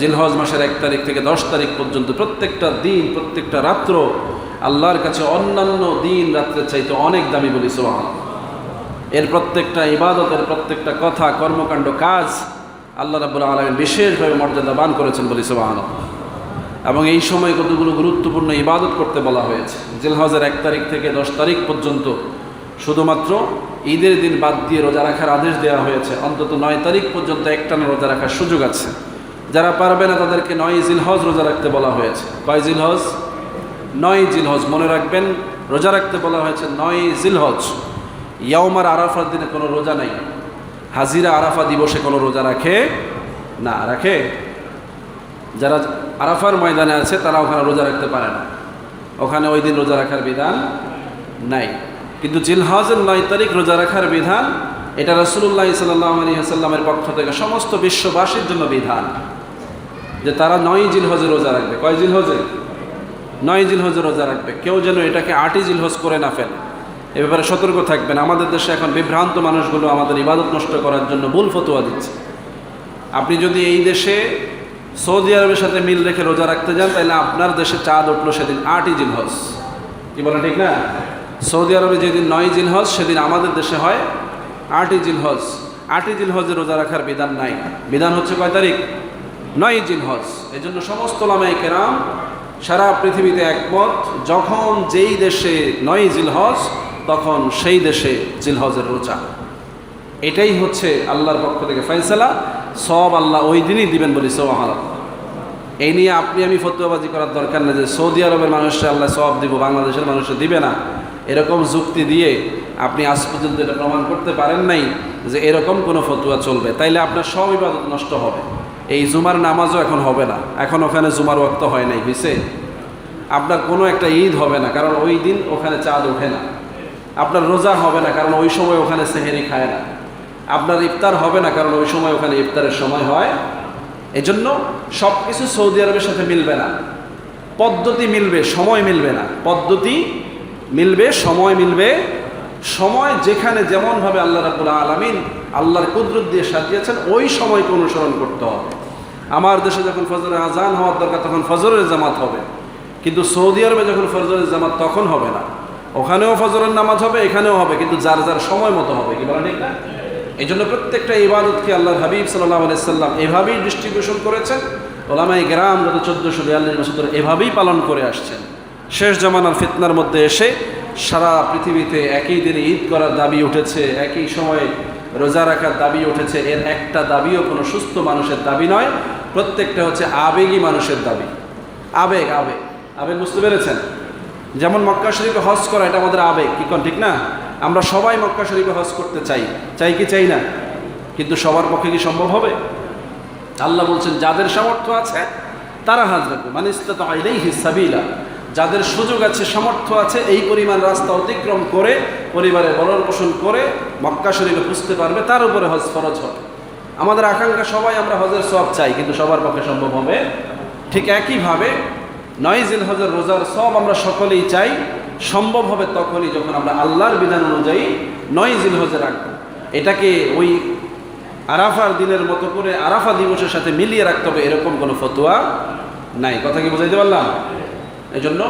জিলহজ মাসের 1 তারিখ থেকে 10 তারিখ পর্যন্ত প্রত্যেকটা দিন প্রত্যেকটা রাত্র আল্লাহর কাছে অন্যান্য দিন রাত্রের চাইতে অনেক দামি বলি সুবহানাল্লাহ। এর প্রত্যেকটা ইবাদত, এর প্রত্যেকটা কথা, কর্মকাণ্ড, কাজ আল্লাহ রাব্বুল আলামিন বিশেষভাবে মর্যাদাবান করেছেন বলি সুবহানাল্লাহ। এবং এই সময় কতগুলো গুরুত্বপূর্ণ ইবাদত করতে বলা হয়েছে। জিলহজের 1 তারিখ থেকে 10 তারিখ পর্যন্ত শুধুমাত্র ঈদের দিন বাদ দিয়ে রোজা রাখার আদেশ দেওয়া হয়েছে। অন্তত 9 তারিখ পর্যন্ত একটানা রোজা রাখার সুযোগ আছে। যারা পারবে না তাদেরকে 9 জিলহজ রোজা রাখতে বলা হয়েছে। কয় জিলহজ? 9 জিলহজ। মনে রাখবেন, রোজা রাখতে বলা হয়েছে 9 জিলহজ। ইয়াউমার আরাফার দিনে কোনো রোজা নাই। হাজিরা আরাফা দিবসে কোনো রোজা রাখে না। রাখে? যারা আরাফার ময়দানে আছে তারা ওখানে রোজা রাখতে পারে না, ওখানে ওই দিন রোজা রাখার বিধান নাই। কিন্তু জিলহজের 9 তারিখ রোজা রাখার বিধান, এটা রাসূলুল্লাহ সাল্লাল্লাহু আলাইহি ওয়াসাল্লামের পক্ষ থেকে সমস্ত বিশ্ববাসীর জন্য বিধান যে তারা 9 জিলহজে রোজা রাখবে। কয় জিলহজে? 9 জিলহজে রোজা রাখবে। কেউ যেন এটাকে 8 জিলহজ করে না ফেলে, এ ব্যাপারে সতর্ক থাকবেন। আমাদের দেশে এখন বিভ্রান্ত মানুষগুলো আমাদের ইবাদত নষ্ট করার জন্য ভুল ফতোয়া দিচ্ছে। আপনি যদি এই দেশে সৌদি আরবের সাথে মিল রেখে রোজা রাখতে যান, তাহলে আপনার দেশে চাঁদ উঠলো সেদিন 8ই জিলহজ। কি বলে ঠিক না? সৌদি আরবে যেদিন 9 জিলহজ, সেদিন আমাদের দেশে হয় 8ই জিলহজ। 8ই জিলহজে রোজা রাখার বিধান নাই। বিধান হচ্ছে কয় তারিখ? 9 জিলহজ। এই জন্য সমস্ত উলামায়ে কেরাম সারা পৃথিবীতে একমত, যখন যেই দেশে 9 জিলহজ তখন সেই দেশে জিলহজের রোজা। এটাই হচ্ছে আল্লাহর পক্ষ থেকে ফয়সালা। সব আল্লাহ ওই দিনই দিবেন বলি সুবহানাল্লাহ। এই নিয়ে আপনি আমি ফতোয়াবাজি করার দরকার নেই যে সৌদি আরবের মানুষরা আল্লাহ সব দিব, বাংলাদেশের মানুষরা দিবে না। এরকম যুক্তি দিয়ে আপনি আজ পর্যন্ত এটা প্রমাণ করতে পারেন নাই যে এরকম কোনো ফতোয়া চলবে। তাইলে আপনার সব ইবাদত নষ্ট হবে। এই জুমার নামাজও এখন হবে না, এখন ওখানে জুমার ওয়াক্ত হয় নাই, বুঝছে? আপনার কোনো একটা ঈদ হবে না, কারণ ওই দিন ওখানে চাঁদ ওঠে না। আপনার রোজা হবে না, কারণ ওই সময় ওখানে সেহেরি খায় না। আপনার ইফতার হবে না, কারণ ওই সময় ওখানে ইফতারের সময় হয়। এজন্য সব কিছু সৌদি আরবের সাথে মিলবে না। পদ্ধতি মিলবে, সময় মিলবে না। পদ্ধতি মিলবে, সময় মিলবে। সময় যেখানে যেমনভাবে আল্লাহ রাব্বুল আলামিন আল্লাহর কুদরত দিয়ে সাজিয়েছেন, ওই সময়কে অনুসরণ করতে হবে। আমার দেশে যখন ফজরের আজান হওয়ার দরকার তখন ফজরের জামাত হবে, কিন্তু সৌদি আরবে যখন ফজরের জামাত তখন হবে না। ওখানেও ফজরের নামাজ হবে, এখানেও হবে, কিন্তু যার যার সময় মতো হবে। কি বলা ঠিক না? এই জন্য প্রত্যেকটা ইবাদতকে আল্লাহর হাবিব সাল্লাল্লাহু আলাইহি সাল্লাম এভাবেই ডিস্ট্রিবিউশন করেছেন। ওলামায়ে কেরাম গত 1442 বছর ধরে এভাবেই পালন করে আসছেন। শেষ জামানার ফিতনার মধ্যে এসে সারা পৃথিবীতে একই দিনে ঈদ করার দাবি উঠেছে, একই সময়ে রোজা রাখার দাবি উঠেছে। এর একটা দাবিও কোনো সুস্থ মানুষের দাবি নয়, প্রত্যেকটা হচ্ছে আবেগী মানুষের দাবি। আবেগ আবেগ আবেগ বুঝতে পেরেছেন? যেমন মক্কা শরীফে হজ করা, এটা আমাদের আবেগ। কি কোন ঠিক না? আমরা সবাই মক্কা শরীফে হজ করতে চাই, চাই কি চাই না? কিন্তু সবার পক্ষে কি সম্ভব হবে? আল্লাহ বলছেন যাদের সামর্থ্য আছে তারা হজ করবে। মানে ইসতাতা ইলাইহি সাবিলা, যাদের সুযোগ আছে, সামর্থ্য আছে, এই পরিমাণ রাস্তা অতিক্রম করে পরিবারের ভরণ পোষণ করে মক্কা শরীফে পুজতে পারবে, তার উপরে হজ ফরজ হবে। আমাদের আকাঙ্ক্ষা সবাই আমরা হজের সওয়াব চাই, কিন্তু সবার পক্ষে সম্ভব হবে? ঠিক একইভাবে 9 জিলহজের রোজার সওয়াব আমরা সকলেই চাই। সম্ভব হবে তখনই যখন আমরা আল্লাহর বিধান অনুযায়ী 9 জিলহজে রাখবো। এটাকে ওই আরাফার দিনের মতো করে আরাফা দিবসের সাথে মিলিয়ে রাখতে হবে, এরকম কোনো ফতোয়া নাই। কথা কি বুঝাইতে পারলাম? এই জন্য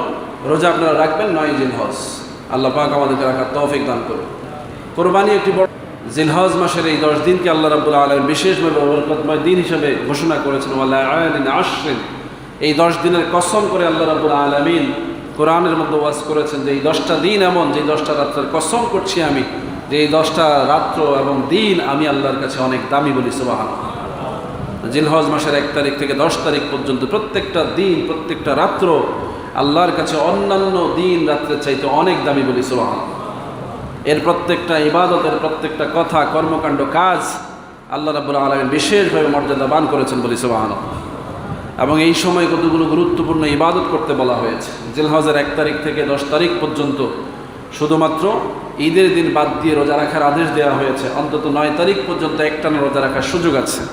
রোজা আপনারা রাখবেন 9 জিলহজ। আল্লাহ পাক আমাদেরকে রাখার তৌফিক দান করুন। কোরবানি একটি বড়, জিলহজ মাসের এই 10 দিনকে আল্লাহ রাব্বুল আলামিন বিশেষভাবে বরকতময় দিন হিসেবে ঘোষণা করেছেন। ওয়ালায়ালিন আশরিন, এই 10 দিনের কসম করে আল্লাহ রাব্বুল আলামিন কোরআনের মধ্যে ওয়াজ করেছেন যে এই 10টা দিন এমন, যে 10টা রাত্রের কসম করছি আমি, যে এই 10টা রাত্র এবং দিন আমি আল্লাহর কাছে অনেক দামি বলি সুবহানাল্লাহ। জিলহজ মাসের 1 তারিখ থেকে 10 তারিখ পর্যন্ত প্রত্যেকটা দিন প্রত্যেকটা রাত্র আল্লাহর কাছে অন্যান্য দিন রাত্রের চাইতে অনেক দামি বলি সুবহানাল্লাহ। এর প্রত্যেকটা ইবাদত, এর প্রত্যেকটা কথা, কর্মকাণ্ড, কাজ আল্লাহ রাব্বুল আলামিন বিশেষভাবে মর্যাদাবান করেছেন বলি সুবহানাল্লাহ। এবং এই সময় কতগুলো গুরুত্বপূর্ণ ইবাদত করতে বলা হয়েছে। জিলহজের 1 তারিখ থেকে 10 তারিখ পর্যন্ত শুধুমাত্র ঈদের দিন বাদ দিয়ে রোজা রাখার আদেশ দেওয়া হয়েছে। অন্তত 9 তারিখ পর্যন্ত একটানা রোজা রাখার সুযোগ আছে।